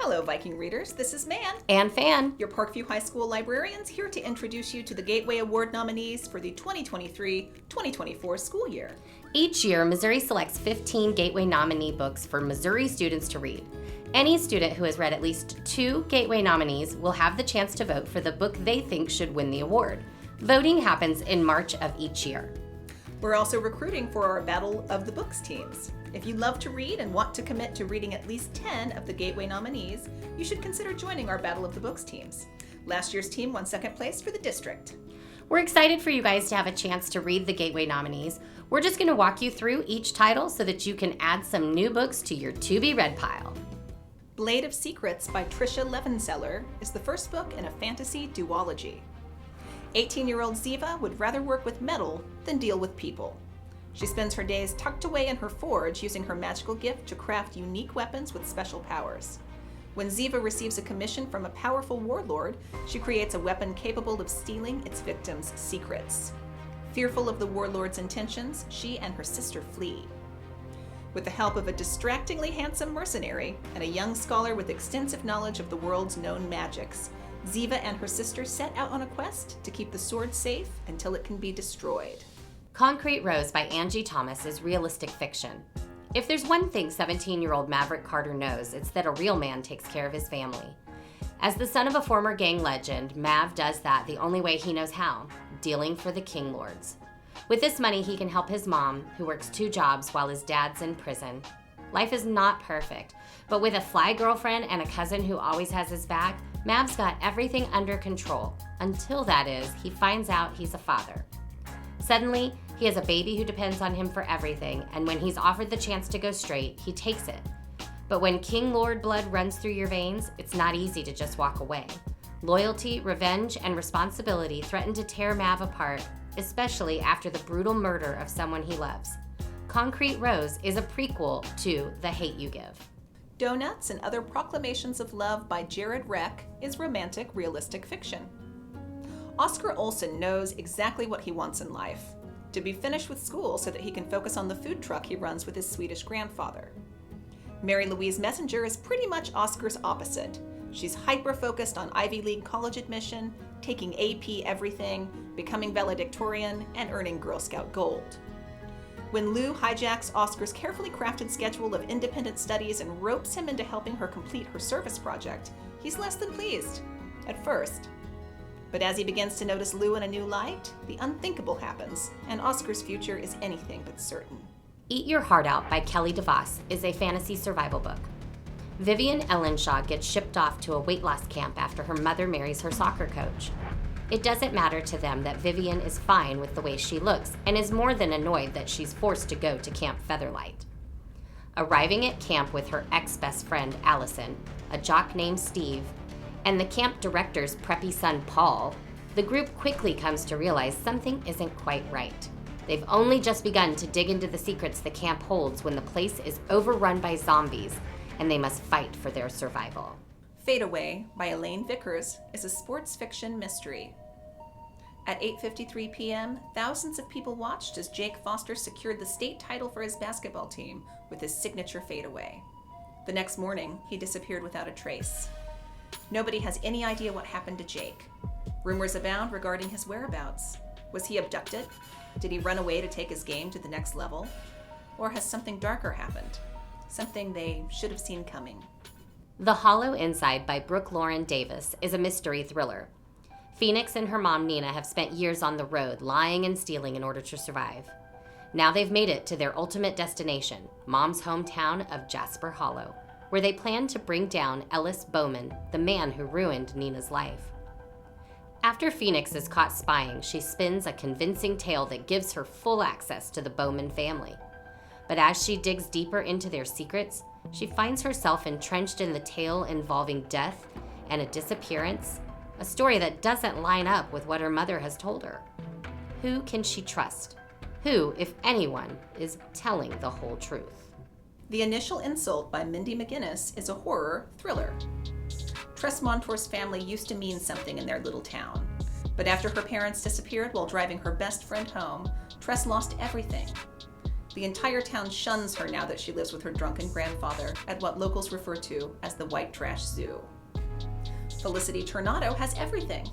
Hello, Viking readers. This is Man and Fan, your Parkview High School librarians, here to introduce you to the Gateway Award nominees for the 2023-2024 school year. Each year, Missouri selects 15 Gateway nominee books for Missouri students to read. Any student who has read at least 2 Gateway nominees will have the chance to vote for the book they think should win the award. Voting happens in March of each year. We're also recruiting for our Battle of the Books teams. If you love to read and want to commit to reading at least 10 of the Gateway nominees, you should consider joining our Battle of the Books teams. Last year's team won second place for the district. We're excited for you guys to have a chance to read the Gateway nominees. We're just going to walk you through each title so that you can add some new books to your to-be-read pile. Blade of Secrets by Tricia Levenseller is the first book in a fantasy duology. 18-year-old Ziva would rather work with metal than deal with people. She spends her days tucked away in her forge using her magical gift to craft unique weapons with special powers. When Ziva receives a commission from a powerful warlord, she creates a weapon capable of stealing its victims' secrets. Fearful of the warlord's intentions, she and her sister flee. With the help of a distractingly handsome mercenary and a young scholar with extensive knowledge of the world's known magics, Ziva and her sister set out on a quest to keep the sword safe until it can be destroyed. Concrete Rose by Angie Thomas is realistic fiction. If there's one thing 17-year-old Maverick Carter knows, it's that a real man takes care of his family. As the son of a former gang legend, Mav does that the only way he knows how, dealing for the King Lords. With this money, he can help his mom, who works 2 jobs while his dad's in prison. Life is not perfect, but with a fly girlfriend and a cousin who always has his back, Mav's got everything under control. Until that is, he finds out he's a father. Suddenly, he has a baby who depends on him for everything, and when he's offered the chance to go straight, he takes it. But when King Lord blood runs through your veins, it's not easy to just walk away. Loyalty, revenge, and responsibility threaten to tear Mav apart, especially after the brutal murder of someone he loves. Concrete Rose is a prequel to The Hate U Give. Donuts and Other Proclamations of Love by Jared Reck is romantic, realistic fiction. Oscar Olson knows exactly what he wants in life: to be finished with school so that he can focus on the food truck he runs with his Swedish grandfather. Mary Louise Messenger is pretty much Oscar's opposite. She's hyper-focused on Ivy League college admission, taking AP everything, becoming valedictorian, and earning Girl Scout gold. When Lou hijacks Oscar's carefully crafted schedule of independent studies and ropes him into helping her complete her service project, he's less than pleased, at first. But as he begins to notice Lou in a new light, the unthinkable happens, and Oscar's future is anything but certain. Eat Your Heart Out by Kelly DeVos is a fantasy survival book. Vivian Ellenshaw gets shipped off to a weight loss camp after her mother marries her soccer coach. It doesn't matter to them that Vivian is fine with the way she looks and is more than annoyed that she's forced to go to Camp Featherlight. Arriving at camp with her ex-best friend Allison, a jock named Steve, and the camp director's preppy son Paul, the group quickly comes to realize something isn't quite right. They've only just begun to dig into the secrets the camp holds when the place is overrun by zombies, and they must fight for their survival. Fade Away by Elaine Vickers is a sports fiction mystery. At 8:53 p.m., thousands of people watched as Jake Foster secured the state title for his basketball team with his signature fadeaway. The next morning, he disappeared without a trace. Nobody has any idea what happened to Jake. Rumors abound regarding his whereabouts. Was he abducted? Did he run away to take his game to the next level? Or has something darker happened? Something they should have seen coming. The Hollow Inside by Brooke Lauren Davis is a mystery thriller. Phoenix and her mom Nina have spent years on the road, lying and stealing in order to survive. Now they've made it to their ultimate destination, Mom's hometown of Jasper Hollow, where they plan to bring down Ellis Bowman, the man who ruined Nina's life. After Phoenix is caught spying, she spins a convincing tale that gives her full access to the Bowman family. But as she digs deeper into their secrets, she finds herself entrenched in the tale involving death and a disappearance, a story that doesn't line up with what her mother has told her. Who can she trust? Who, if anyone, is telling the whole truth? The Initial Insult by Mindy McGinnis is a horror thriller. Tress Montour's family used to mean something in their little town. But after her parents disappeared while driving her best friend home, Tress lost everything. The entire town shuns her now that she lives with her drunken grandfather at what locals refer to as the White Trash Zoo. Felicity Tornado has everything: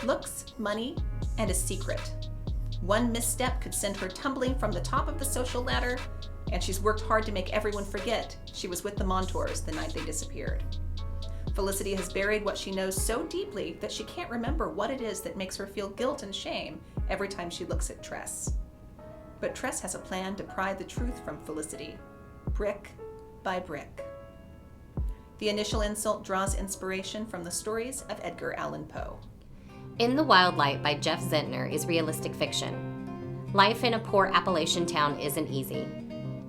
looks, money, and a secret. One misstep could send her tumbling from the top of the social ladder, and she's worked hard to make everyone forget she was with the Montours the night they disappeared. Felicity has buried what she knows so deeply that she can't remember what it is that makes her feel guilt and shame every time she looks at Tress. But Tress has a plan to pry the truth from Felicity, brick by brick. The initial insult draws inspiration from the stories of Edgar Allan Poe. In the Wild Light by Jeff Zentner is realistic fiction. Life in a poor Appalachian town isn't easy.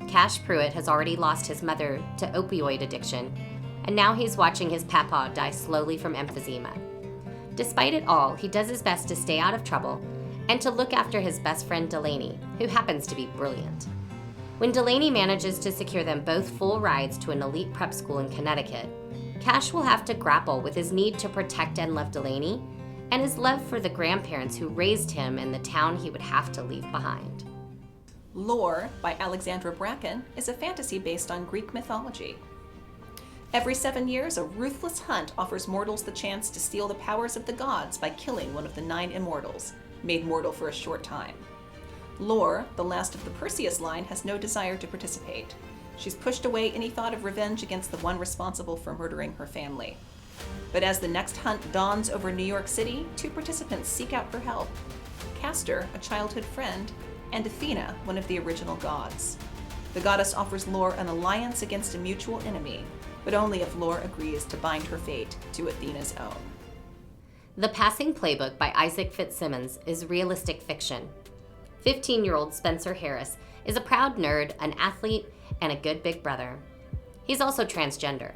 Cash Pruitt has already lost his mother to opioid addiction, and now he's watching his papa die slowly from emphysema. Despite it all, he does his best to stay out of trouble and to look after his best friend Delaney, who happens to be brilliant. When Delaney manages to secure them both full rides to an elite prep school in Connecticut, Cash will have to grapple with his need to protect and love Delaney, and his love for the grandparents who raised him in the town he would have to leave behind. Lore by Alexandra Bracken is a fantasy based on Greek mythology. Every 7 years, a ruthless hunt offers mortals the chance to steal the powers of the gods by killing one of the 9 immortals, made mortal for a short time. Lore, the last of the Perseus line, has no desire to participate. She's pushed away any thought of revenge against the one responsible for murdering her family. But as the next hunt dawns over New York City, 2 participants seek out for help: Castor, a childhood friend, and Athena, one of the original gods. The goddess offers Lore an alliance against a mutual enemy, but only if Lore agrees to bind her fate to Athena's own. The Passing Playbook by Isaac Fitzsimmons is realistic fiction. 15-year-old Spencer Harris is a proud nerd, an athlete, and a good big brother. He's also transgender.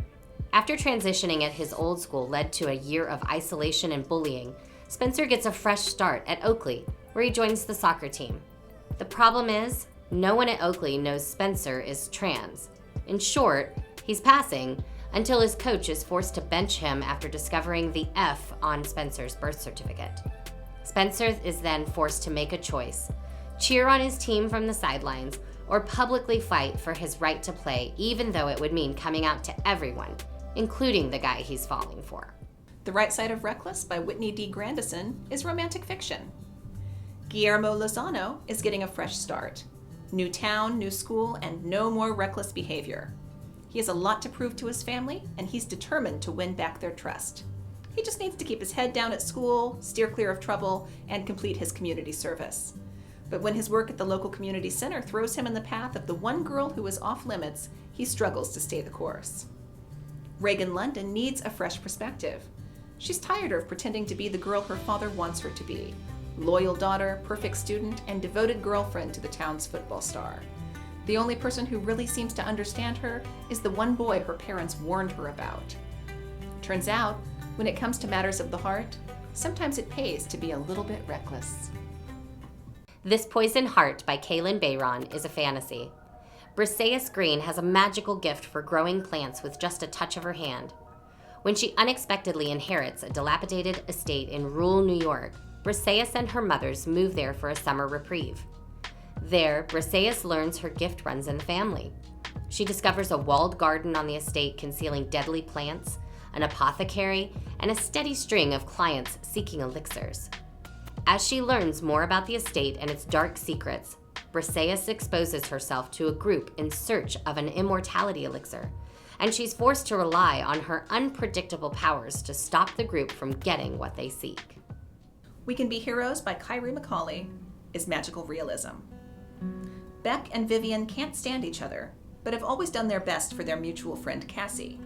After transitioning at his old school led to a year of isolation and bullying, Spencer gets a fresh start at Oakley, where he joins the soccer team. The problem is, no one at Oakley knows Spencer is trans. In short, he's passing until his coach is forced to bench him after discovering the F on Spencer's birth certificate. Spencer is then forced to make a choice: cheer on his team from the sidelines, or publicly fight for his right to play, even though it would mean coming out to everyone, including the guy he's falling for. The Right Side of Reckless by Whitney D. Grandison is romantic fiction. Guillermo Lozano is getting a fresh start. New town, new school, and no more reckless behavior. He has a lot to prove to his family, and he's determined to win back their trust. He just needs to keep his head down at school, steer clear of trouble, and complete his community service. But when his work at the local community center throws him in the path of the one girl who is off limits, he struggles to stay the course. Reagan London needs a fresh perspective. She's tired of pretending to be the girl her father wants her to be: loyal daughter, perfect student, and devoted girlfriend to the town's football star. The only person who really seems to understand her is the one boy her parents warned her about. Turns out, when it comes to matters of the heart, sometimes it pays to be a little bit reckless. This Poison Heart by Kaylin Bayron is a fantasy. Briseis Green has a magical gift for growing plants with just a touch of her hand. When she unexpectedly inherits a dilapidated estate in rural New York, Briseis and her mothers move there for a summer reprieve. There, Briseis learns her gift runs in the family. She discovers a walled garden on the estate concealing deadly plants, an apothecary, and a steady string of clients seeking elixirs. As she learns more about the estate and its dark secrets, Briseis exposes herself to a group in search of an immortality elixir, and she's forced to rely on her unpredictable powers to stop the group from getting what they seek. We Can Be Heroes by Kyrie McCauley is magical realism. Beck and Vivian can't stand each other, but have always done their best for their mutual friend Cassie.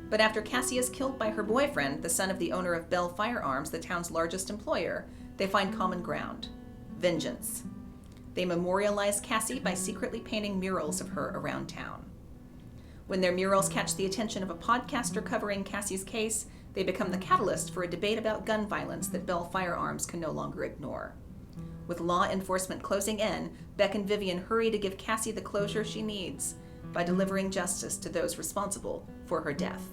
But after Cassie is killed by her boyfriend, the son of the owner of Bell Firearms, the town's largest employer, they find common ground: vengeance. They memorialize Cassie by secretly painting murals of her around town. When their murals catch the attention of a podcaster covering Cassie's case, they become the catalyst for a debate about gun violence that Bell Firearms can no longer ignore. With law enforcement closing in, Beck and Vivian hurry to give Cassie the closure she needs by delivering justice to those responsible for her death.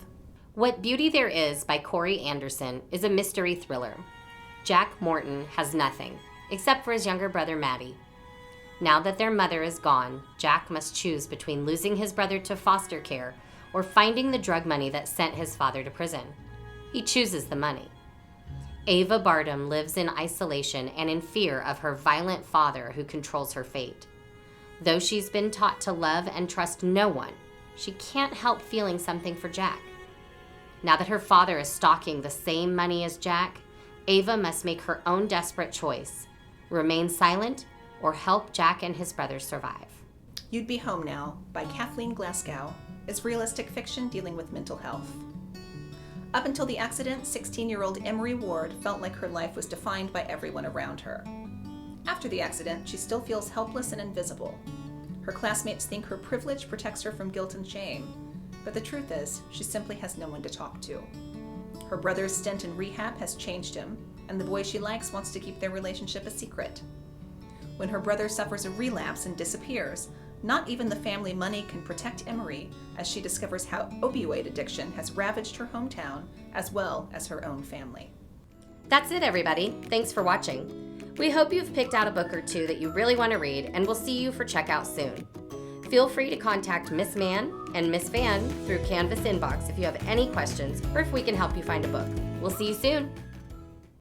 What Beauty There Is by Corey Anderson is a mystery thriller. Jack Morton has nothing, except for his younger brother Maddie. Now that their mother is gone, Jack must choose between losing his brother to foster care or finding the drug money that sent his father to prison. He chooses the money. Ava Bardem lives in isolation and in fear of her violent father who controls her fate. Though she's been taught to love and trust no one, she can't help feeling something for Jack. Now that her father is stalking the same money as Jack, Ava must make her own desperate choice: remain silent or help Jack and his brother survive. You'd Be Home Now by Kathleen Glasgow is realistic fiction dealing with mental health. Up until the accident, 16-year-old Emery Ward felt like her life was defined by everyone around her. After the accident, she still feels helpless and invisible. Her classmates think her privilege protects her from guilt and shame, but the truth is, she simply has no one to talk to. Her brother's stint in rehab has changed him, and the boy she likes wants to keep their relationship a secret. When her brother suffers a relapse and disappears, not even the family money can protect Emery, as she discovers how opioid addiction has ravaged her hometown as well as her own family. That's it, everybody. Thanks for watching. We hope you've picked out a book or two that you really want to read, and we'll see you for checkout soon. Feel free to contact Miss Mann and Miss Van through Canvas inbox if you have any questions or if we can help you find a book. We'll see you soon.